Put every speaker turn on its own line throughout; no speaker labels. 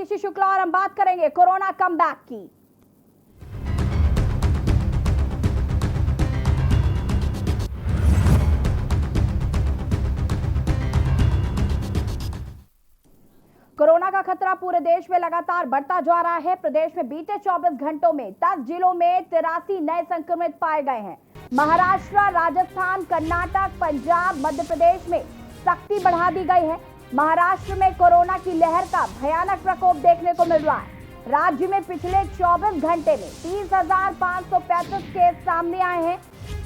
स्वाति शुक्ला और हम बात करेंगे कोरोना कमबैक की। कोरोना का खतरा पूरे देश में लगातार बढ़ता जा रहा है। प्रदेश में बीते 24 घंटों में 10 जिलों में 83 नए संक्रमित पाए गए हैं। महाराष्ट्र, राजस्थान, कर्नाटक, पंजाब, मध्य प्रदेश में सख्ती बढ़ा दी गई है। महाराष्ट्र में कोरोना की लहर का भयानक प्रकोप देखने को मिल रहा है। राज्य में पिछले 24 घंटे में 30,535 केस सामने आए हैं।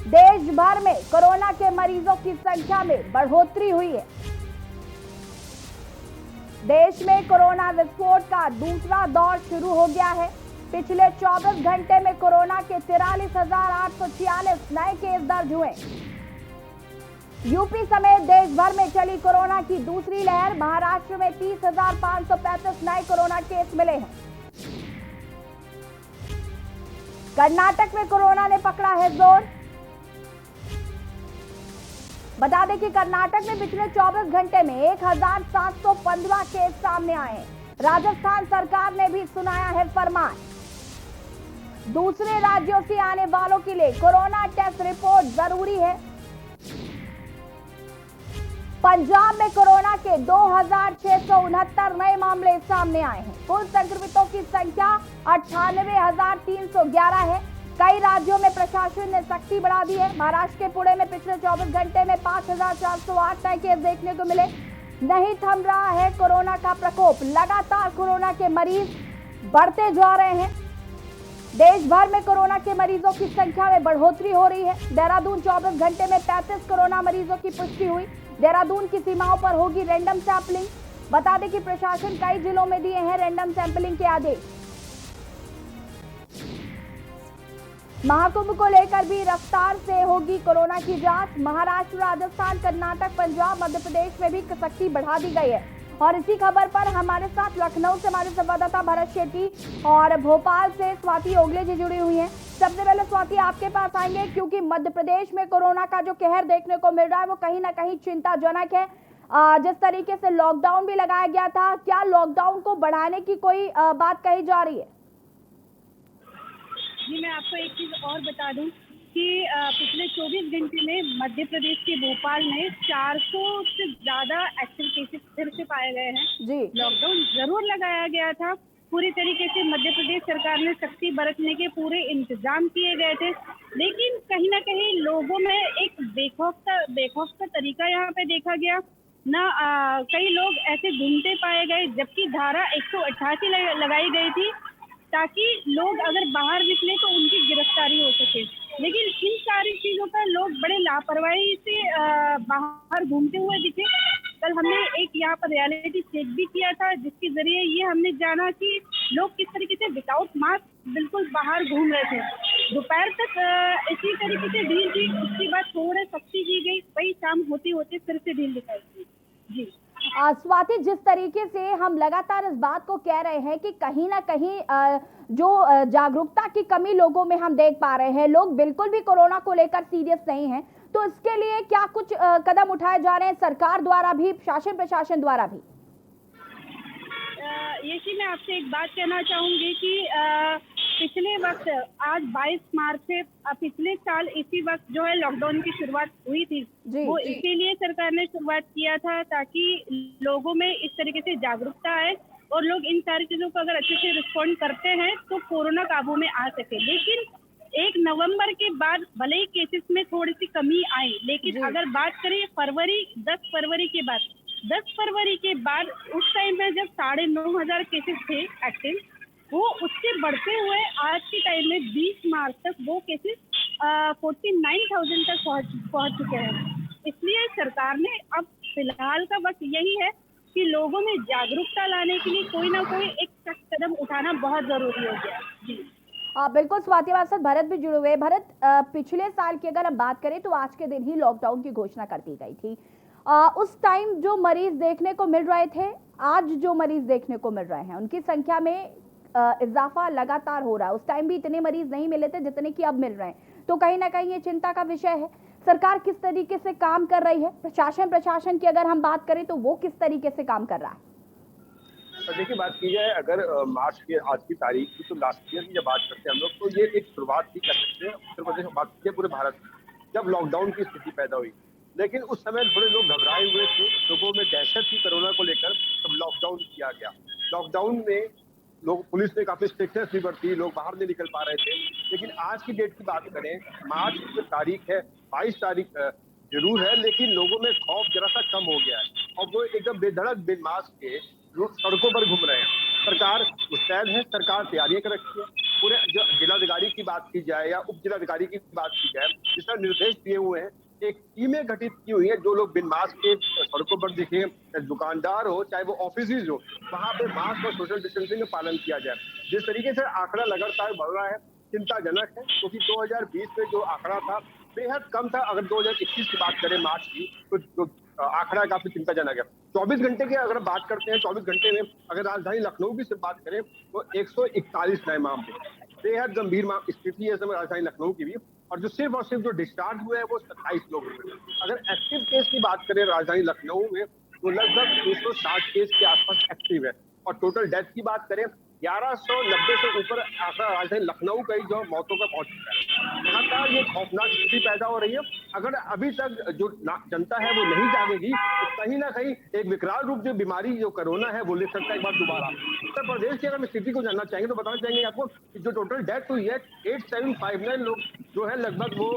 देश भर में कोरोना के मरीजों की संख्या में बढ़ोतरी हुई है। देश में कोरोना विस्फोट का दूसरा दौर शुरू हो गया है। पिछले 24 घंटे में कोरोना के 43,846 नए केस दर्ज हुए। यूपी समेत देश भर में चली कोरोना की दूसरी लहर। महाराष्ट्र में 30,535 नए कोरोना केस मिले हैं। कर्नाटक में कोरोना ने पकड़ा है जोर। बता दें कि कर्नाटक में पिछले 24 घंटे में 1,715 केस सामने आए हैं। राजस्थान सरकार ने भी सुनाया है फरमान। दूसरे राज्यों से आने वालों के लिए कोरोना टेस्ट रिपोर्ट जरूरी है। पंजाब में कोरोना के 2,669 नए मामले सामने आए हैं। कुल संक्रमितों की संख्या 98,311 है। कई राज्यों में प्रशासन ने सख्ती बढ़ा दी है। महाराष्ट्र के पुणे में पिछले 24 घंटे में 5,408 नए केस देखने को मिले। नहीं थम रहा है कोरोना का प्रकोप। लगातार कोरोना के मरीज बढ़ते जा रहे हैं। देश भर में कोरोना के मरीजों की संख्या में बढ़ोतरी हो रही है। देहरादून 24 घंटे में 35 कोरोना मरीजों की पुष्टि हुई। देहरादून की सीमाओं पर होगी रैंडम सैंपलिंग। बता दें कि प्रशासन कई जिलों में दिए हैं रैंडम सैंपलिंग के आदेश। महाकुंभ को लेकर भी रफ्तार से होगी कोरोना की जांच। महाराष्ट्र, राजस्थान, कर्नाटक, पंजाब, मध्य प्रदेश में भी सख्ती बढ़ा दी गई है। और इसी खबर पर हमारे साथ लखनऊ से हमारे संवाददाता भरत शेट्टी और भोपाल से स्वाति ओगले जी जुड़ी हुई हैं। सबसे पहले स्वाति आपके पास आएंगे, क्योंकि मध्य प्रदेश में कोरोना का जो कहर देखने को मिल रहा है वो कहीं ना कहीं चिंताजनक है। जिस तरीके से लॉकडाउन भी लगाया गया था, क्या लॉकडाउन को बढ़ाने की कोई बात कही जा रही है?
जी, मैं आपको एक चीज़ और बता दूं कि पिछले 24 घंटे में मध्य प्रदेश के भोपाल में 400 से ज़्यादा एक्टिव केसेस फिर से पाए गए हैं।
जी,
लॉकडाउन जरूर लगाया गया था। पूरी तरीके से मध्य प्रदेश सरकार ने सख्ती बरतने के पूरे इंतजाम किए गए थे, लेकिन कहीं ना कहीं लोगों में एक बेखौफ का तरीका यहाँ पे देखा गया ना। कई लोग ऐसे घूमते पाए गए, जबकि धारा 188 लगाई गई थी ताकि लोग अगर बाहर निकले तो उनकी गिरफ्तारी हो सके। लेकिन इन सारी चीजों पर लोग बड़े लापरवाही से बाहर घूमते हुए दिखे। कल हमने एक यहाँ पर रियलिटी चेक भी किया था, जिसके जरिए ये हमने जाना कि लोग किस तरीके से विदाउट मास्क बिल्कुल बाहर घूम रहे थे। दोपहर तक इसी तरीके से ढील थी, उसके बाद थोड़ा सख्ती की गई, वही शाम होते होते फिर से ढील दिखाई दी। जी
स्वाति, जिस तरीके से हम लगातार इस बात को कह रहे हैं कि कहीं ना कहीं जो जागरूकता की कमी लोगों में हम देख पा रहे हैं, लोग बिल्कुल भी कोरोना को लेकर सीरियस नहीं हैं, तो इसके लिए क्या कुछ कदम उठाए जा रहे हैं सरकार द्वारा भी, शासन प्रशासन द्वारा भी?
ये कि मैं आपसे एक बात कहना चाहूंगी कि पिछले वक्त आज 22 मार्च से पिछले साल इसी वक्त जो है लॉकडाउन की शुरुआत हुई थी, वो इसीलिए सरकार ने शुरुआत किया था ताकि लोगों में इस तरीके से जागरूकता आए और लोग इन सारी चीजों को अगर अच्छे से रिस्पॉन्ड करते हैं तो कोरोना काबू में आ सके। लेकिन 1 नवंबर के बाद भले ही केसेस में थोड़ी सी कमी आई, लेकिन अगर बात करें 10 फरवरी के बाद उस टाइम में जब 9,500 केसेस थे एक्टिव, वो उससे बढ़ते हुए आज के टाइम में 20 मार्च तक वो केसेस 49,000 तक पहुंच चुके हैं। इसलिए सरकार ने अब फिलहाल का वक्त यही है कि लोगों में जागरूकता लाने के लिए कोई ना कोई एक सख्त कदम उठाना बहुत जरूरी हो गया। जी
बिल्कुल स्वाति, हमारे साथ भरत भी जुड़े हुए हैं। भरत, पिछले साल की अगर हम बात करें तो आज के दिन ही लॉकडाउन की घोषणा कर दी गई थी। उस टाइम जो मरीज देखने को मिल रहे थे, आज जो मरीज देखने को मिल रहे हैं, उनकी संख्या में इजाफा लगातार हो रहा है। उस टाइम भी इतने मरीज नहीं मिले थे जितने कि अब मिल रहे हैं, तो कहीं ना कहीं ये चिंता का विषय है। सरकार किस तरीके से काम कर रही है, प्रशासन की अगर हम बात करें तो वो किस तरीके से काम कर रहा है?
देखिए, बात की जाए अगर मार्च के आज की तारीख की, तो लास्ट ईयर की जब बात करते हैं हम लोग, तो ये एक शुरुआत ही कर सकते हैं उत्तर प्रदेश में, बात की पूरे भारत में, जब लॉकडाउन की स्थिति पैदा हुई। लेकिन उस समय थोड़े लोग घबराए हुए थे, लोगों में दहशत थी कोरोना को लेकर, तब लॉकडाउन किया गया। लॉकडाउन में लोग, पुलिस ने काफी स्ट्रिक्टनेस भी बरती, लोग बाहर नहीं निकल पा रहे थे। लेकिन आज की डेट की बात करें, मार्च की जो तारीख है, 22 तारीख जरूर है, लेकिन लोगों में खौफ जरा सा कम हो गया है और वो एकदम बेधड़क बिन मास्क के लोग सड़कों पर घूम रहे हैं। सरकार मुस्तैद है, सरकार तैयारियां कर रखी है। पूरे जिलाधिकारी की बात की जाए या उप जिलाधिकारी की बात की जाए, जिस तरह निर्देश दिए हुए हैं, एक टीमें गठित की हुई है, जो लोग बिन मास्क के सड़कों पर दिखे, दुकानदार हो चाहे वो ऑफिस हो, वहां पे मास्क और सोशल डिस्टेंसिंग का पालन किया जाए। जिस तरीके से आंकड़ा लगातार बढ़ रहा है, चिंताजनक है, क्योंकि 2020 में जो आंकड़ा था बेहद कम था। अगर 2021 की बात करें मार्च की, तो आंकड़ा काफी चिंताजनक है। 24 घंटे की अगर बात करते हैं, 24 घंटे में अगर राजधानी लखनऊ की सिर्फ बात करें तो 141 नए मामले, बेहद गंभीर स्थिति है समय राजधानी लखनऊ की भी। और जो सिर्फ जो डिस्चार्ज हुए हैं वो 27 लोग हुए। अगर एक्टिव केस की बात करें राजधानी लखनऊ में, तो लगभग 260 केस के आसपास एक्टिव है। और टोटल डेथ की बात करें, 1190 से ऊपर आंकड़ा राजधानी लखनऊ का ही जो मौतों का पहुंच चुका है। लगातार ये खौफनाक स्थिति पैदा हो रही है। अगर अभी तक जो जनता है वो नहीं जागेगी, तो कहीं ना कहीं एक विकराल रूप जो बीमारी जो कोरोना है वो ले सकता है एक बार दोबारा। उत्तर प्रदेश की अगर हम स्थिति को जानना चाहेंगे तो बताना चाहेंगे आपको, जो टोटल डेथ हुई है 8759 लोग जो है, लगभग वो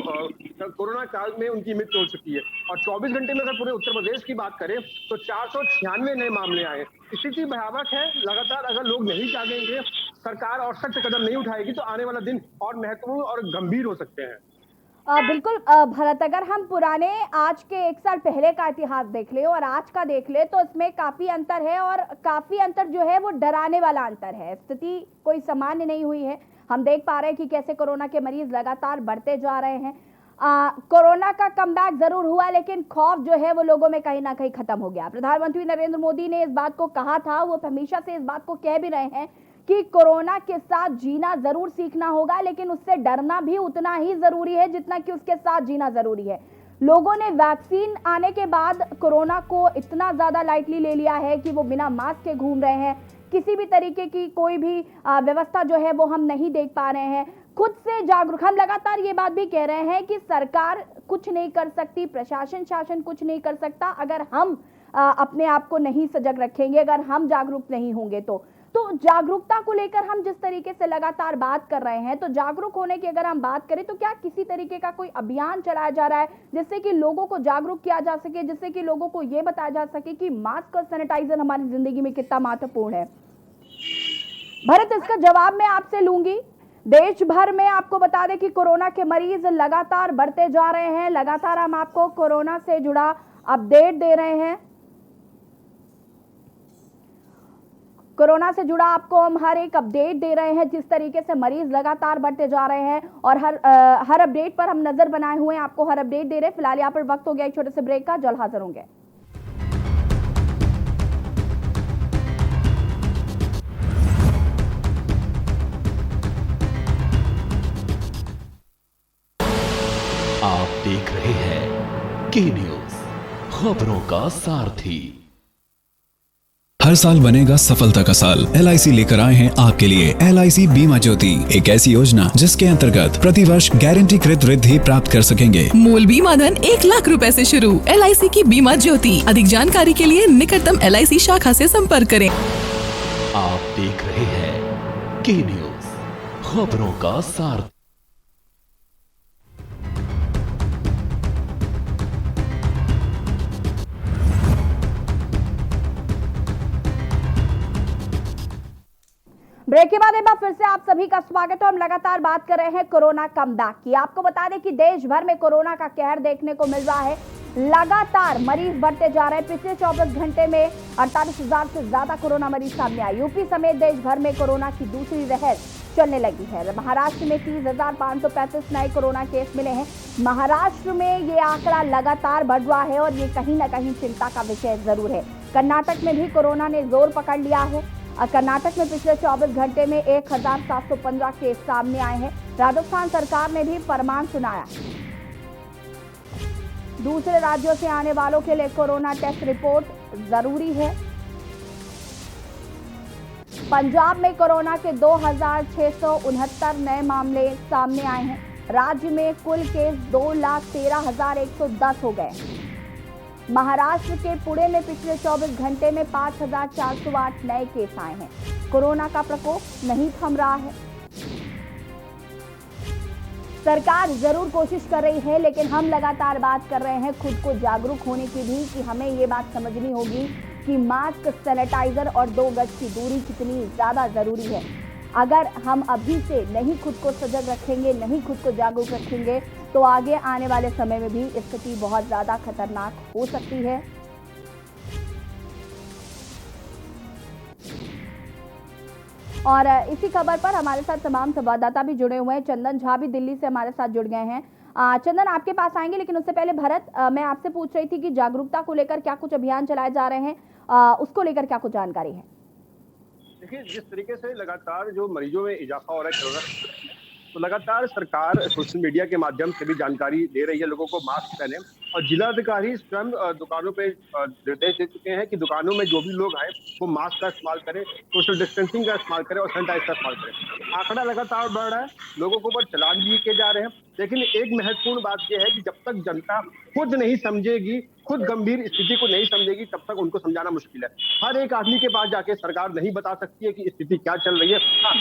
कोरोना काल में उनकी मृत्यु हो चुकी है। और 24 घंटे में अगर पूरे उत्तर प्रदेश की बात करें तो 496 नए मामले आए। स्थिति भयावह है। लगातार अगर लोग नहीं जागेंगे, सरकार और सख्त कदम नहीं उठाएगी, तो आने वाला दिन और महत्वपूर्ण और गंभीर हो सकते हैं।
बिल्कुल भरत, अगर हम पुराने आज के 1 साल पहले का इतिहास देख ले और आज का देख ले, तो इसमें काफी अंतर है और काफी अंतर जो है वो डराने वाला अंतर है। स्थिति कोई सामान्य नहीं हुई है। हम देख पा रहे हैं कि कैसे कोरोना के मरीज लगातार बढ़ते जा रहे हैं। कोरोना का कमबैक जरूर हुआ, लेकिन खौफ जो है वो लोगों में कहीं ना कहीं खत्म हो गया। प्रधानमंत्री नरेंद्र मोदी ने इस बात को कहा था, वो हमेशा से इस बात को कह भी रहे हैं कि कोरोना के साथ जीना जरूर सीखना होगा, लेकिन उससे डरना भी उतना ही जरूरी है जितना कि उसके साथ जीना जरूरी है। लोगों ने वैक्सीन आने के बाद कोरोना को इतना ज्यादा लाइटली ले लिया है कि वो बिना मास्क के घूम रहे हैं। किसी भी तरीके की कोई भी व्यवस्था जो है वो हम नहीं देख पा रहे हैं। खुद से जागरूक, हम लगातार ये बात भी कह रहे हैं कि सरकार कुछ नहीं कर सकती, प्रशासन शासन कुछ नहीं कर सकता अगर हम अपने आप को नहीं सजग रखेंगे, अगर हम जागरूक नहीं होंगे। तो जागरूकता को लेकर हम जिस तरीके से लगातार बात कर रहे हैं, तो जागरूक होने की अगर हम बात करें तो क्या किसी तरीके का कोई अभियान चलाया जा रहा है जिससे कि लोगों को जागरूक किया जा सके, जिससे कि लोगों को ये बताया जा सके कि मास्क और सैनिटाइजर हमारी जिंदगी में कितना महत्वपूर्ण है? भरत, इसका जवाब मैं आपसे लूंगी। देश भर में आपको बता दें कि कोरोना के मरीज लगातार बढ़ते जा रहे हैं। लगातार हम आपको कोरोना से जुड़ा अपडेट दे रहे हैं। कोरोना से जुड़ा आपको हम हर एक अपडेट दे रहे हैं, जिस तरीके से मरीज लगातार बढ़ते जा रहे हैं और हर अपडेट पर हम नजर बनाए हुए हैं, आपको हर अपडेट दे रहे हैं। फिलहाल यहाँ पर वक्त हो गया एक छोटे से ब्रेक का, जल्द हाजिर होंगे।
आप देख रहे हैं के न्यूज, खबरों का सारथी।
हर साल बनेगा सफलता का साल। LIC लेकर आए हैं आपके लिए LIC बीमा ज्योति, एक ऐसी योजना जिसके अंतर्गत प्रति वर्ष गारंटीकृत वृद्धि प्राप्त कर सकेंगे।
मूल बीमा धन 1 लाख रुपए से शुरू। LIC की बीमा ज्योति। अधिक जानकारी के लिए निकटतम LIC शाखा से संपर्क करें।
आप देख रहे हैं के न्यूज, खबरों का सारथी।
ब्रेक के बाद एक बार फिर से आप सभी का स्वागत है। हम लगातार बात कर रहे हैं कोरोना कमबैक की। आपको बता दें कि देश भर में कोरोना का कहर देखने को मिल रहा है। लगातार मरीज बढ़ते जा रहे हैं। पिछले 24 घंटे में 48,000 से ज्यादा कोरोना मरीज सामने आए। यूपी समेत देश भर में कोरोना की दूसरी लहर चलने लगी है। महाराष्ट्र में 30,535 नए कोरोना केस मिले हैं। महाराष्ट्र में ये आंकड़ा लगातार बढ़ रहा है और ये कहीं ना कहीं चिंता का विषय जरूर है। कर्नाटक में भी कोरोना ने जोर पकड़ लिया है। कर्नाटक में पिछले 24 घंटे में 1,715 केस सामने आए हैं। राजस्थान सरकार ने भी फरमान सुनाया। दूसरे राज्यों से आने वालों के लिए कोरोना टेस्ट रिपोर्ट जरूरी है। पंजाब में कोरोना के 2,669 नए मामले सामने आए हैं। राज्य में कुल केस 2,13,110 हो गए। महाराष्ट्र के पुणे में पिछले 24 घंटे में 5,408 नए केस आए हैं। कोरोना का प्रकोप नहीं थम रहा है। सरकार जरूर कोशिश कर रही है, लेकिन हम लगातार बात कर रहे हैं खुद को जागरूक होने की भी, कि हमें ये बात समझनी होगी कि मास्क, सैनिटाइजर और 2 गज की दूरी कितनी ज्यादा जरूरी है। अगर हम अभी से नहीं खुद को सजग रखेंगे, नहीं खुद को जागरूक रखेंगे, तो आगे आने वाले समय में भी स्थिति बहुत ज्यादा खतरनाक हो सकती है। और इसी खबर पर हमारे साथ तमाम संवाददाता भी जुड़े हुए हैं। चंदन झा भी दिल्ली से हमारे साथ जुड़ गए हैं। चंदन, आपके पास आएंगे, लेकिन उससे पहले भरत, मैं आपसे पूछ रही थी कि जागरूकता को लेकर क्या कुछ अभियान चलाए जा रहे हैं, उसको लेकर क्या कुछ जानकारी है?
देखिए, जिस तरीके से लगातार जो मरीजों में इजाफा हो रहा है कोरोना, तो लगातार सरकार सोशल मीडिया के माध्यम से भी जानकारी दे रही है लोगों को मास्क पहने, और जिलाधिकारी स्वयं दुकानों पे निर्देश दे चुके हैं कि दुकानों में जो भी लोग आए वो मास्क का इस्तेमाल करें, सोशल डिस्टेंसिंग का इस्तेमाल करें और सैनिटाइजर का इस्तेमाल करें। आंकड़ा लगातार बढ़ रहा है, लोगों के ऊपर चालान भी किए जा रहे हैं, लेकिन एक महत्वपूर्ण बात यह है कि जब तक जनता खुद नहीं समझेगी, खुद गंभीर स्थिति को नहीं समझेगी, तब तक उनको समझाना मुश्किल है। हर एक आदमी के पास जाके सरकार नहीं बता सकती है कि स्थिति क्या चल रही है।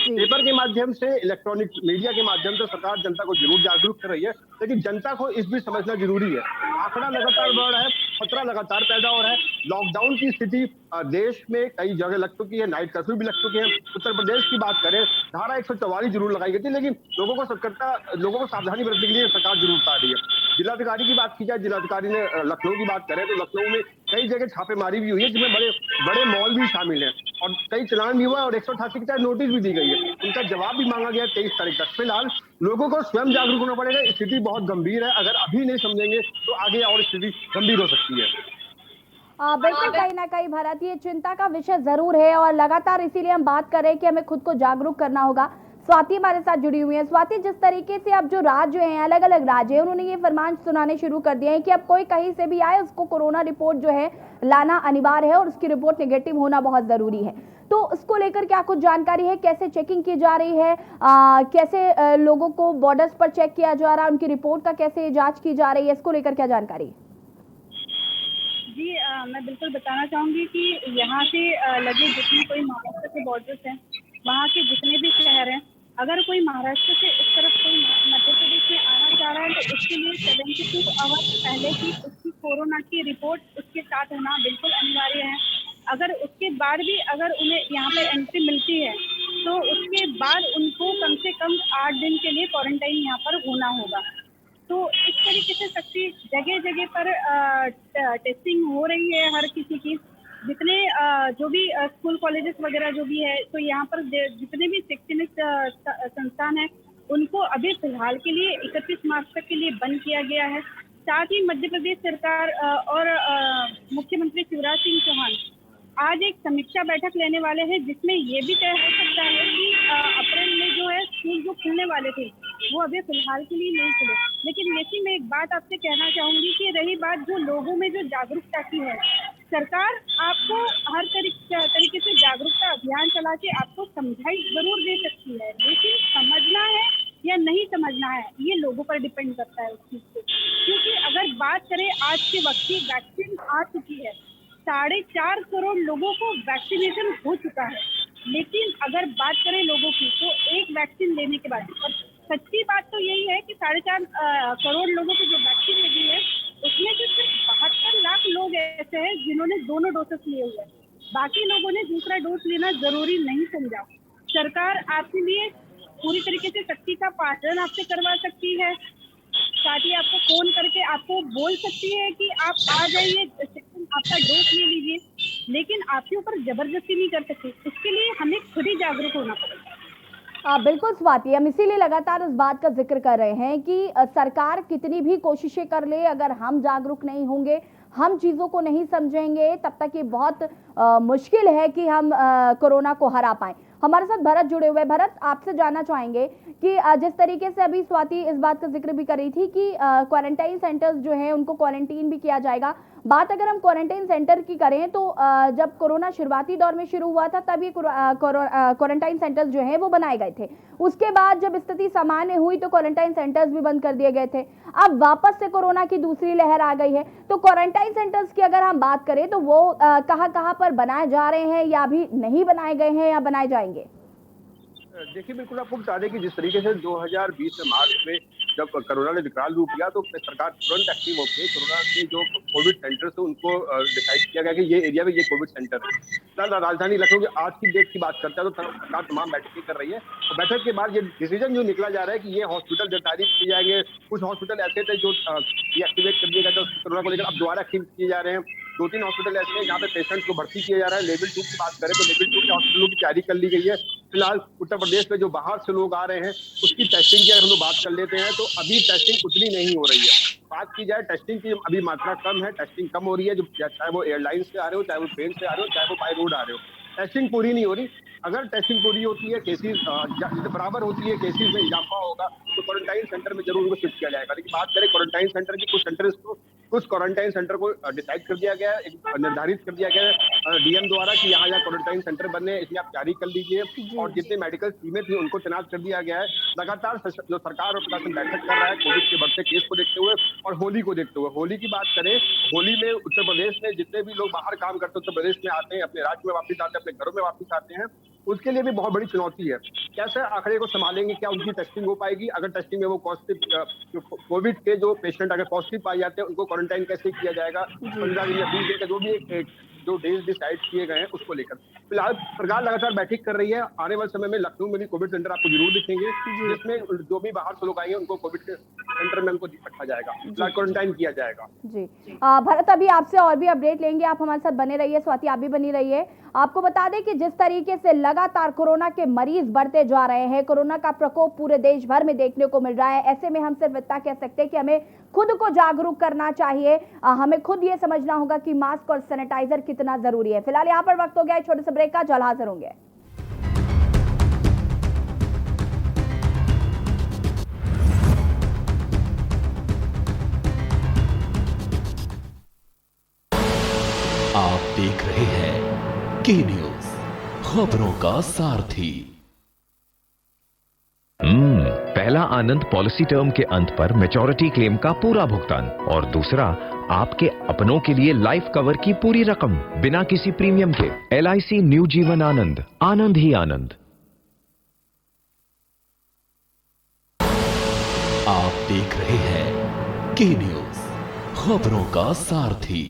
पेपर के माध्यम से, इलेक्ट्रॉनिक मीडिया के माध्यम से सरकार जनता को जरूर जागरूक कर रही है, लेकिन जनता को इस भी समझना जरूरी है। आंकड़ा लगातार बढ़ रहा है, खतरा लगातार पैदा हो रहा है। लॉकडाउन की स्थिति देश में कई जगह लग चुकी है, नाइट कर्फ्यू भी लग चुके हैं। उत्तर प्रदेश की बात करें, धारा 144 जरूर लगाई गई थी, लेकिन लोगों को सावधानी बरतने के लिए सरकार जरूर बता रही है। जिलाधिकारी की बात की जाए, जिलाधिकारी ने लखनऊ की बात करें तो लखनऊ में कई जगह छापेमारी भी हुई है, जिसमें बड़े बड़े मॉल भी शामिल हैं, और कई चालान भी हुआ और 188 की तरह नोटिस भी दी गई है। उनका जवाब भी मांगा गया 23 तारीख तक। फिलहाल लोगों को स्वयं जागरूक होना पड़ेगा। स्थिति बहुत गंभीर है, अगर अभी नहीं समझेंगे तो आगे और स्थिति गंभीर हो सकती है।
बिल्कुल, कहीं ना कहीं भारत, ये चिंता का विषय जरूर है, और लगातार इसीलिए हम बात कर रहे हैं कि हमें खुद को जागरूक करना होगा। स्वाति हमारे साथ जुड़ी हुई है। स्वाति, जिस तरीके से अब जो राज्य हैं, अलग अलग राज्य हैं, उन्होंने ये फरमान सुनाने शुरू कर दिए हैं कि अब कोई कहीं से भी आए, उसको कोरोना रिपोर्ट जो है लाना अनिवार्य है, और उसकी रिपोर्ट नेगेटिव होना बहुत जरूरी है। तो उसको लेकर क्या कुछ जानकारी है? कैसे चेकिंग की जा रही है? कैसे लोगों को बॉर्डर्स पर चेक किया जा रहा है? उनकी रिपोर्ट का कैसे जाँच की जा रही है? इसको लेकर क्या जानकारी है?
जी, मैं बिल्कुल बताना चाहूँगी कि यहाँ से लगे जितने कोई महाराष्ट्र के बॉर्डर्स हैं, वहाँ के जितने भी शहर हैं, अगर कोई महाराष्ट्र से इस तरफ कोई मध्य प्रदेश में आना चाह रहा है तो उसके लिए 72 आवर्स पहले की उसकी कोरोना की रिपोर्ट उसके साथ होना बिल्कुल अनिवार्य है। अगर उसके बाद भी अगर उन्हें यहाँ पर एंट्री मिलती है तो उसके बाद उनको कम से कम 8 दिन के लिए क्वारंटाइन यहाँ पर होना होगा। तो इस तरीके से सख्ती जगह जगह पर टेस्टिंग हो रही है हर किसी की। जितने जो भी स्कूल कॉलेजेस वगैरह जो भी है, तो यहाँ पर जितने भी शैक्षणिक संस्थान हैं उनको अभी फिलहाल के लिए 31 मार्च तक के लिए बंद किया गया है। साथ ही मध्य प्रदेश सरकार और मुख्यमंत्री शिवराज सिंह चौहान आज एक समीक्षा बैठक लेने वाले हैं, जिसमें ये भी तय हो सकता है कि अप्रैल में जो है स्कूल जो खुलने वाले थे वो अभी फिलहाल के लिए नहीं खुले। लेकिन लेकिन मैं एक बात आपसे कहना चाहूंगी कि रही बात जो लोगों में जो जागरूकता की है, सरकार आपको हर तरीके से जागरूकता अभियान चला के आपको समझाई जरूर दे सकती है, लेकिन समझना है या नहीं समझना है ये लोगों पर डिपेंड करता है उस चीज को। क्योंकि अगर बात करें आज के वक्त की, वैक्सीन आ चुकी है, 4.5 करोड़ लोगों को वैक्सीनेशन हो चुका है। लेकिन अगर बात करें लोगों की, तो एक वैक्सीन लेने के बाद, और सच्ची बात तो यही है कि 4.5 करोड़ लोगों को जो वैक्सीन लगी है उसमें से सिर्फ 72 लाख लोग ऐसे हैं जिन्होंने दोनों डोसेस लिए हुए हैं। बाकी लोगों ने दूसरा डोज लेना जरूरी नहीं समझा। सरकार आपके लिए पूरी तरीके से सख्ती का पालन आपसे करवा सकती है, साथ ही आपको फोन करके आपको बोल सकती है कि आप आ जाइए, आपका डोज ले लीजिए, लेकिन आपके ऊपर जबरदस्ती नहीं कर सकती। इसके लिए हमें खुद ही जागरूक होना पड़ेगा।
बिल्कुल स्वाति, हम इसीलिए लगातार इस बात का जिक्र कर रहे हैं कि सरकार कितनी भी कोशिशें कर ले, अगर हम जागरूक नहीं होंगे, हम चीज़ों को नहीं समझेंगे, तब तक ये बहुत मुश्किल है कि हम कोरोना को हरा पाएं। हमारे साथ भरत जुड़े हुए। भरत, आपसे जानना चाहेंगे कि जिस तरीके से अभी स्वाति इस बात का जिक्र भी कर रही थी कि क्वारंटाइन सेंटर्स जो हैं उनको क्वारंटीन भी किया जाएगा, बात अगर हम क्वारंटाइन सेंटर की करें तो जब कोरोना शुरुआती दौर में शुरू हुआ था तब ये क्वारंटाइन सेंटर्स जो हैं वो बनाए गए थे। उसके बाद जब स्थिति सामान्य हुई तो क्वारंटाइन सेंटर्स भी बंद कर दिए गए थे। अब वापस से कोरोना की दूसरी लहर आ गई है, तो क्वारंटाइन सेंटर्स की अगर हम बात करें तो वो कहाँ पर बनाए जा रहे हैं या अभी नहीं बनाए गए हैं या बनाए जाएंगे?
देखिए, बिल्कुल आपको बता दें कि जिस तरीके से 2020 में मार्च में जब कोरोना ने विकराल रूप लिया तो सरकार तुरंत एक्टिव होकर कोरोना के जो कोविड सेंटर थे उनको डिसाइड किया गया कि ये एरिया में ये कोविड सेंटर है। फिलहाल राजधानी लखनऊ की आज की डेट की बात करते हैं तो सरकार तमाम बैठकें कर रही है और बैठक के बाद ये डिसीजन जो निकला जा रहा है कि ये हॉस्पिटल निर्धारित किए जाएंगे। कुछ हॉस्पिटल ऐसे थे जो डीएक्टिवेट कर दिए गए थे कोरोना को लेकर, अब दोबारा एक्टिव किए जा रहे हैं। 2-3 हॉस्पिटल ऐसे हैं जहाँ पे पेशेंट को भर्ती किया जा रहा है। लेवल 2 की बात करें तो लेवल 2 के हॉस्पिटलों की तैयारी कर ली गई है। फिलहाल उत्तर प्रदेश में जो बाहर से लोग आ रहे हैं उसकी टेस्टिंग की अगर हम लोग बात कर लेते हैं तो अभी टेस्टिंग उतनी नहीं हो रही है। बात की जाए टेस्टिंग की, अभी मात्रा कम है, टेस्टिंग कम हो रही है, जो चाहे वो एयरलाइन से आ रहे हो, चाहे वो ट्रेन से आ रहे हो, चाहे वो बाय रोड आ रहे हो, टेस्टिंग पूरी नहीं हो रही। अगर टेस्टिंग पूरी होती है, केसेस बराबर होती है, केसेस में इजाफा होगा तो क्वारंटाइन सेंटर में जरूर उनको शिफ्ट किया जाएगा। लेकिन बात करें क्वारंटाइन सेंटर की, कुछ क्वारंटाइन सेंटर को डिसाइड कर दिया गया है, निर्धारित कर दिया गया है डीएम द्वारा कि यहाँ क्वारंटाइन सेंटर बनने हैं, इसलिए आप जारी कर लीजिए। और जितने मेडिकल टीमें थी उनको तैनात कर दिया गया है। लगातार जो सरकार और प्रशासन बैठक कर रहा है कोविड के बढ़ते केस को देखते हुए और होली को देखते हुए। होली की बात करें, होली में उत्तर प्रदेश में जितने भी लोग बाहर काम करते हैं उत्तर प्रदेश में आते हैं, अपने राज्य में वापस आते हैं, अपने घरों में वापस आते हैं, उसके लिए भी बहुत बड़ी चुनौती है। कैसे आंकड़े को संभालेंगे, क्या उनकी टेस्टिंग हो पाएगी? अगर टेस्टिंग में वो पॉजिटिव कोविड के जो पेशेंट अगर पॉजिटिव पाए जाते हैं उनको क्वारंटाइन कैसे किया जाएगा? 15 दिन या 20 दिन का जो भी जो डेज डिसाइड किए गए हैं उसको लेकर फिलहाल सरकार लगातार बैठक कर रही है। आने वाले समय में लखनऊ में भी कोविड सेंटर आपको जरूर दिखेंगे जिसमें जो भी बाहर से लोग आएंगे उनको कोविड के सेंटर में उनको रखा जाएगा, क्वारंटाइन किया जाएगा।
जी भरत, अभी आपसे और भी अपडेट लेंगे, आप हमारे साथ बने रहिए। स्वाति, आप भी बनी रहिए। आपको बता दें कि जिस तरीके से लगातार कोरोना के मरीज बढ़ते जा रहे हैं, कोरोना का प्रकोप पूरे देश भर में देखने को मिल रहा है, ऐसे में हम सिर्फ इतना कह सकते हैं कि हमें खुद को जागरूक करना चाहिए। हमें खुद ये समझना होगा कि मास्क और सैनिटाइजर कितना जरूरी है। फिलहाल यहाँ पर वक्त हो गया है छोटे से ब्रेक का, जल्द हाजिर होंगे।
आप देख रहे हैं के न्यूज, खबरों का सारथी।
पहला आनंद पॉलिसी टर्म के अंत पर मैच्योरिटी क्लेम का पूरा भुगतान और दूसरा आपके अपनों के लिए लाइफ कवर की पूरी रकम बिना किसी प्रीमियम के। LIC न्यू जीवन आनंद, आनंद ही आनंद।
आप देख रहे हैं के न्यूज, खबरों का सारथी।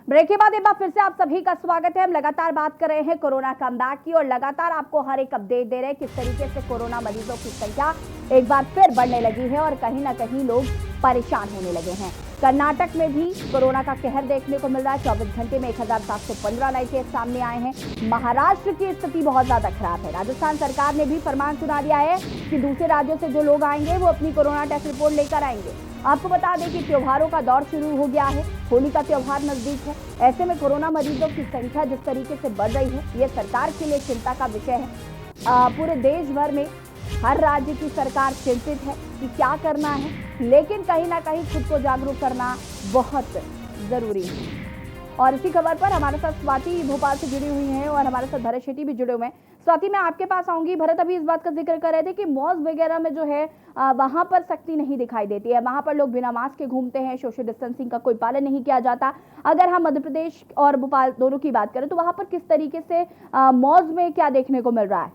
ब्रेक के बाद एक बार फिर से आप सभी का स्वागत है। हम लगातार बात कर रहे हैं कोरोना कमबैक की और लगातार आपको हर एक अपडेट दे रहे हैं किस तरीके से कोरोना मरीजों की संख्या एक बार फिर बढ़ने लगी है और कहीं ना कहीं लोग परेशान होने लगे हैं। कर्नाटक में भी कोरोना का कहर देखने को मिल रहा है। 24 घंटे में 1715 नए केस सामने आए हैं। महाराष्ट्र की स्थिति बहुत ज्यादा खराब है। राजस्थान सरकार ने भी फरमान सुना दिया है कि दूसरे राज्यों से जो लोग आएंगे वो अपनी कोरोना टेस्ट रिपोर्ट लेकर आएंगे। आपको बता दें कि त्योहारों का दौर शुरू हो गया है, होली का त्योहार नजदीक है। ऐसे में कोरोना मरीजों की संख्या जिस तरीके से बढ़ रही है, ये सरकार के लिए चिंता का विषय है। पूरे देश भर में हर राज्य की सरकार चिंतित है कि क्या करना है, लेकिन कहीं ना कहीं खुद को जागरूक करना बहुत जरूरी है। और इसी खबर पर हमारे साथ स्वाति भोपाल से जुड़ी हुई हैं और हमारे साथ भरत शेट्टी भी जुड़े हुए हैं। स्वाति, मैं आपके पास आऊंगी। भरत अभी इस बात का जिक्र कर रहे थे कि मॉल वगैरह में जो है वहां पर सख्ती नहीं दिखाई देती है, वहां पर लोग बिना मास्क के घूमते हैं, सोशल डिस्टेंसिंग का कोई पालन नहीं किया जाता। अगर हम मध्य प्रदेश और भोपाल दोनों की बात करें तो वहां पर किस तरीके से मॉल में क्या देखने को मिल रहा है?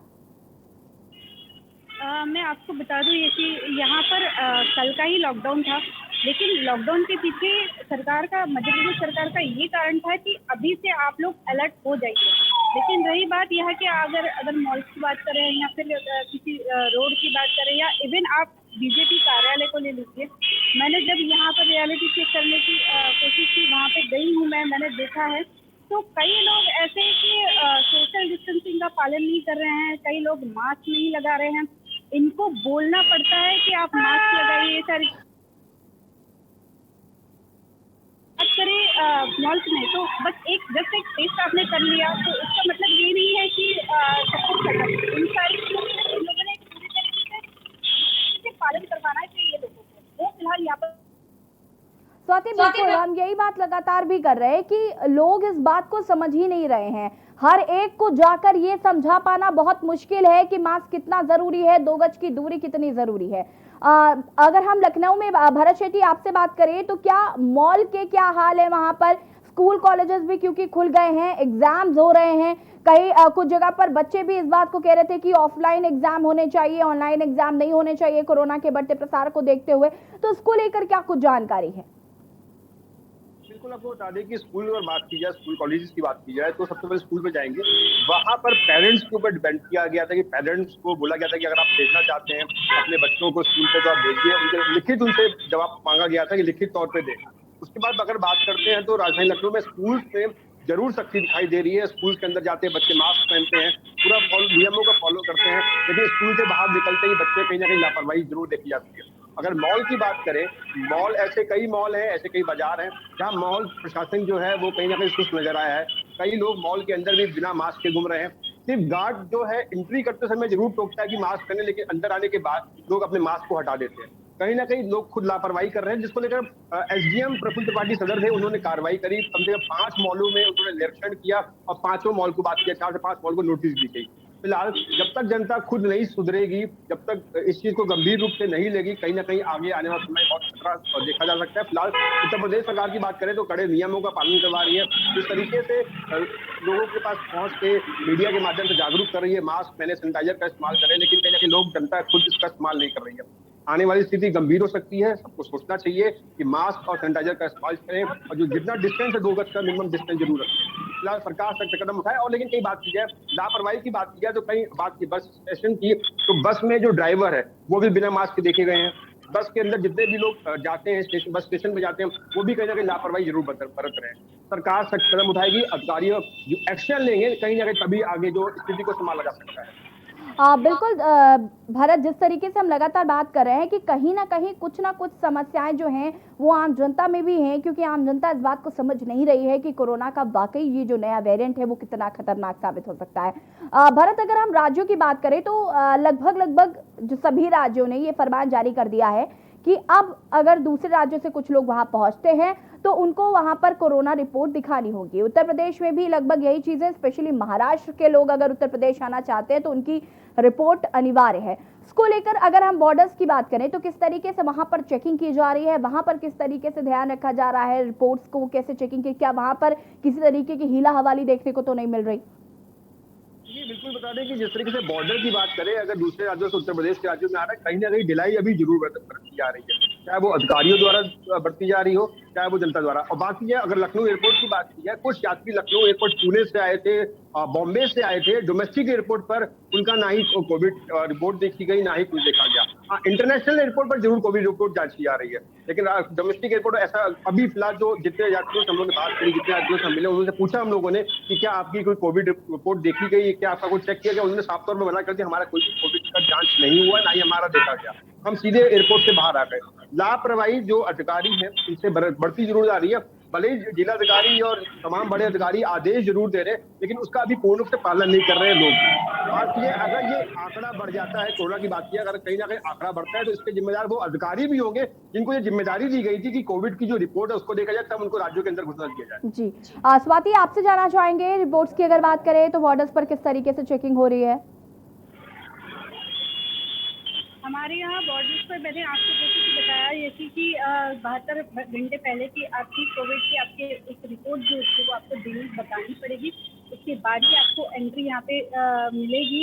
मैं आपको बता दूं ये कि यहाँ पर कल का ही लॉकडाउन था, लेकिन लॉकडाउन के पीछे सरकार का, मध्य प्रदेश सरकार का ये कारण था कि अभी से आप लोग अलर्ट हो जाइए। लेकिन रही बात यह कि अगर मॉल्स की बात करें या फिर किसी रोड की बात करें या इवन आप बीजेपी कार्यालय को ले लीजिए, मैंने जब यहाँ पर रियलिटी चेक करने की कोशिश की, वहाँ पे गई हूँ मैंने देखा है तो कई लोग ऐसे हैं कि सोशल डिस्टेंसिंग का पालन नहीं कर रहे हैं, कई लोग मास्क नहीं लगा रहे हैं। इनको बोलना पड़ता है कि आप मास्क लगाइए। बात करें मॉल्स में, तो बस जस्ट एक टेस्ट आपने कर लिया तो इसका मतलब ये नहीं है कि सब कुछ खत्म। इन सारी चीजों को इन लोगों ने पूरी तरीके से पालन करवाना चाहिए लोगों को। वो फिलहाल यहाँ पर
स्वाति, बिल्कुल हम यही बात लगातार भी कर रहे हैं कि लोग इस बात को समझ ही नहीं रहे हैं। हर एक को जाकर ये समझा पाना बहुत मुश्किल है कि मास्क कितना जरूरी है, 2 गज की दूरी कितनी जरूरी है। अगर हम लखनऊ में भरत शेट्टी आपसे बात करें तो क्या मॉल के क्या हाल है वहां पर? स्कूल कॉलेजेस भी क्योंकि खुल गए हैं, एग्जाम्स हो रहे हैं, कई कुछ जगह पर बच्चे भी इस बात को कह रहे थे कि ऑफलाइन एग्जाम होने चाहिए, ऑनलाइन एग्जाम नहीं होने चाहिए कोरोना के बढ़ते प्रसार को देखते हुए। तो उसको लेकर क्या कुछ जानकारी है?
बिल्कुल, आपको बता दें कि स्कूल और बात की जाए, स्कूल कॉलेजेस की बात की जाए तो सबसे पहले स्कूल पे जाएंगे। वहां पर पेरेंट्स के ऊपर डिपेंड किया गया था कि पेरेंट्स को बोला गया था कि अगर आप भेजना चाहते हैं अपने बच्चों को स्कूल पे तो आप भेजिए। उनके लिखित उनसे जवाब मांगा गया था कि लिखित तौर पे दें। उसके बाद अगर बात करते हैं तो राजधानी लखनऊ में स्कूल में जरूर सख्ती दिखाई दे रही है। स्कूल के अंदर जाते हैं बच्चे मास्क पहनते हैं, पूरा नियमों का फॉलो करते हैं, लेकिन स्कूल से बाहर निकलते ही बच्चे कहीं ना कहीं लापरवाही जरूर देखी जाती है। अगर मॉल की बात करें, मॉल ऐसे कई मॉल हैं, ऐसे कई बाजार हैं जहां मॉल प्रशासन जो है वो कहीं ना कहीं सुस्त नजर आया है। कई लोग मॉल के अंदर भी बिना मास्क के घूम रहे हैं। सिर्फ गार्ड जो है एंट्री करते समय जरूर टोकता है कि मास्क पहने, लेकिन अंदर आने के बाद लोग अपने मास्क को हटा देते हैं। कहीं ना कहीं लोग खुद लापरवाही कर रहे हैं, जिसको लेकर एसडीएम प्रफुल्ल त्रिपाठी सदर थे, उन्होंने कार्रवाई करी। कम से कम 5 मॉलों में उन्होंने निरीक्षण किया और 5 मॉल को बात किया, 4 से 5 मॉल को नोटिस दी गई। फिलहाल जब तक जनता खुद नहीं सुधरेगी, जब तक इस चीज को गंभीर रूप से नहीं लेगी, कहीं ना कहीं आगे आने वाला समय बहुत खतरा देखा जा सकता है। फिलहाल उत्तर प्रदेश सरकार की बात करें तो कड़े नियमों का पालन करवा रही है। जिस तरीके से लोगों के पास पहुंच के मीडिया के माध्यम से जागरूक कर रही है, मास्क पहने, सैनिटाइजर का इस्तेमाल करें, लेकिन कहीं ना कहीं लोग, जनता खुद इसका इस्तेमाल नहीं कर रही है। आने वाली स्थिति गंभीर हो सकती है। सबको सोचना चाहिए कि मास्क और सैनिटाइजर का इस्तेमाल करें और जो जितना डिस्टेंस है 2 गज का मिनिमम डिस्टेंस जरूर रखें। फिलहाल सरकार सख्त कदम उठाए। और लेकिन कई बात की जाए, लापरवाही की बात की जाए तो कई बात की बस स्टेशन की, तो बस में जो ड्राइवर है वो भी बिना मास्क के देखे गए हैं। बस के अंदर जितने भी लोग जाते हैं स्टेशन, बस स्टेशन पे जाते हैं, वो भी कहीं ना कहीं लापरवाही जरूर बरत रहे हैं। सरकार सख्त कदम उठाएगी, अधिकारी जो एक्शन लेंगे कहीं ना कहीं तभी आगे जो स्थिति को संभाला जा सकता है।
बिल्कुल भरत, जिस तरीके से हम लगातार बात कर रहे हैं कि कहीं ना कहीं कुछ ना कुछ समस्याएं जो हैं वो आम जनता में भी हैं, क्योंकि आम जनता इस बात को समझ नहीं रही है कि कोरोना का वाकई ये जो नया वेरिएंट है वो कितना खतरनाक साबित हो सकता है। भरत, अगर हम राज्यों की बात करें तो लगभग जो सभी राज्यों ने ये फरमान जारी कर दिया है कि अब अगर दूसरे राज्यों से कुछ लोग वहां पहुंचते हैं तो उनको वहां पर कोरोना रिपोर्ट दिखानी होगी। उत्तर प्रदेश में भी लगभग यही चीज है। स्पेशली महाराष्ट्र के लोग अगर उत्तर प्रदेश आना चाहते हैं तो उनकी रिपोर्ट अनिवार्य है। इसको लेकर अगर हम बॉर्डर्स की बात करें तो किस तरीके से वहां पर चेकिंग की जा रही है, वहां पर किस तरीके से ध्यान रखा जा रहा है, रिपोर्ट्स को कैसे चेकिंग की, क्या वहां पर किसी तरीके की हीला हवाली देखने को तो नहीं मिल रही?
जी बिल्कुल, बता दें कि जिस तरीके से बॉर्डर की बात करें, अगर दूसरे राज्यों से उत्तर प्रदेश के राज्यों में आ रहा है, कहीं ना कहीं ढिलाई अभी जरूर बरती जा रही है, चाहे वो अधिकारियों द्वारा बरती जा रही हो, चाहे वो जनता द्वारा। और बात की जाए अगर लखनऊ एयरपोर्ट की बात की जाए, कुछ यात्री लखनऊ एयरपोर्ट पुणे से आए थे, बॉम्बे से आए थे, डोमेस्टिक एयरपोर्ट पर उनका ना ही कोविड रिपोर्ट देखी गई, ना ही कुछ देखा गया। इंटरनेशनल एयरपोर्ट पर जरूर कोविड रिपोर्ट जांच की जा रही है, लेकिन डोमेस्टिक एयरपोर्ट ऐसा अभी फिलहाल जो जितने यात्रियों से हम लोगों ने बात करी, जितने यात्रियों से मिले, उनसे पूछा हम लोगों ने कि क्या आपकी कोई कोविड रिपोर्ट देखी गई, क्या आपका कोई चेक किया गया, उन्होंने साफ तौर पर मना कर दिया, हमारा कोई कोविड का जांच नहीं हुआ, ना ही हमारा देखा गया। हम सीधे एयरपोर्ट से बाहर आ गए। लापरवाही जो अधिकारी है इनसे बढ़ती जरूर जा रही है। भले ही जिलाधिकारी और तमाम बड़े अधिकारी आदेश जरूर दे रहे हैं, लेकिन उसका अभी पूर्ण रूप से पालन नहीं कर रहे हैं लोग। बात ये, अगर ये आंकड़ा बढ़ जाता है, कोरोना की बात की, अगर कहीं ना कहीं आंकड़ा बढ़ता है तो इसके जिम्मेदार वो अधिकारी भी होंगे जिनको ये जिम्मेदारी दी गई थी कि कोविड की जो रिपोर्ट है उसको देखा जाए, तब उनको राज्यों के अंदर घुसना दिया जाए।
जी स्वाति, आपसे जानना चाहेंगे रिपोर्ट्स की अगर बात करें तो बॉर्डर्स पर किस तरीके से चेकिंग हो रही है?
हमारे यहाँ बॉर्डर्स पर मैंने आपको जैसे कि बताया ये कि 72 घंटे पहले की आपकी कोविड की आपके एक रिपोर्ट जो होती है वो आपको देनी बतानी पड़ेगी। उसके बाद ही आपको एंट्री यहाँ पे मिलेगी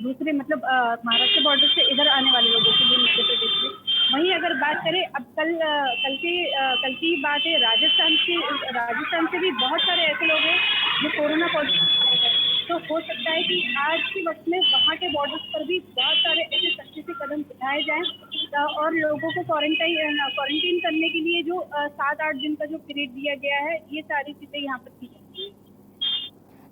दूसरे मतलब महाराष्ट्र बॉर्डर से इधर आने वाले लोगों के लिए मध्य प्रदेश में। वहीं अगर बात करें अब कल की बात है, राजस्थान से भी बहुत सारे ऐसे लोग हैं जो कोरोना पॉजिटिव, तो हो सकता है कि आज के वक्त में वहाँ के बॉर्डर्स पर भी बहुत सारे ऐसे सख्ती से कदम उठाए जाएं और लोगों को क्वारंटाइन करने के लिए जो 7-8 दिन का जो पीरियड दिया गया है, ये सारी चीजें यहाँ पर की जाती है।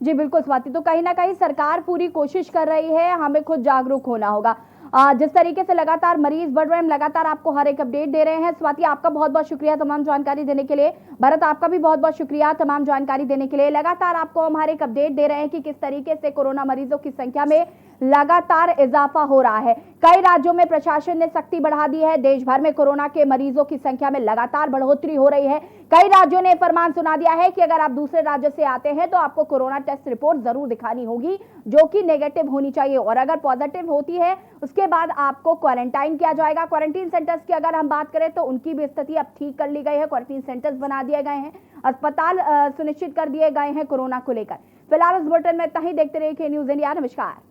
जी
बिल्कुल स्वाति, तो कहीं ना कहीं सरकार पूरी कोशिश कर रही है, हमें खुद जागरूक होना होगा। जिस तरीके से लगातार मरीज बढ़ रहे हैं, हम लगातार आपको हर एक अपडेट दे रहे हैं। स्वाति, आपका बहुत बहुत शुक्रिया तमाम जानकारी देने के लिए। भरत, आपका भी बहुत बहुत शुक्रिया तमाम जानकारी देने के लिए। लगातार आपको हम हर एक अपडेट दे रहे हैं कि किस तरीके से कोरोना मरीजों की संख्या में लगातार इजाफा हो रहा है। कई राज्यों में प्रशासन ने सख्ती बढ़ा दी है। देश भर में कोरोना के मरीजों की संख्या में लगातार बढ़ोतरी हो रही है। कई राज्यों ने फरमान सुना दिया है कि अगर आप दूसरे राज्य से आते हैं तो आपको कोरोना टेस्ट रिपोर्ट जरूर दिखानी होगी, जो कि नेगेटिव होनी चाहिए, और अगर पॉजिटिव होती है उसके बाद आपको क्वारंटाइन किया जाएगा। क्वारंटीन सेंटर्स की अगर हम बात करें तो उनकी भी स्थिति अब ठीक कर ली गई है। क्वारंटीन सेंटर्स बना दिए गए हैं, अस्पताल सुनिश्चित कर दिए गए हैं कोरोना को लेकर। फिलहाल इस बुलेटिन में इतना ही। देखते रहिए के न्यूज़ इंडिया। नमस्कार।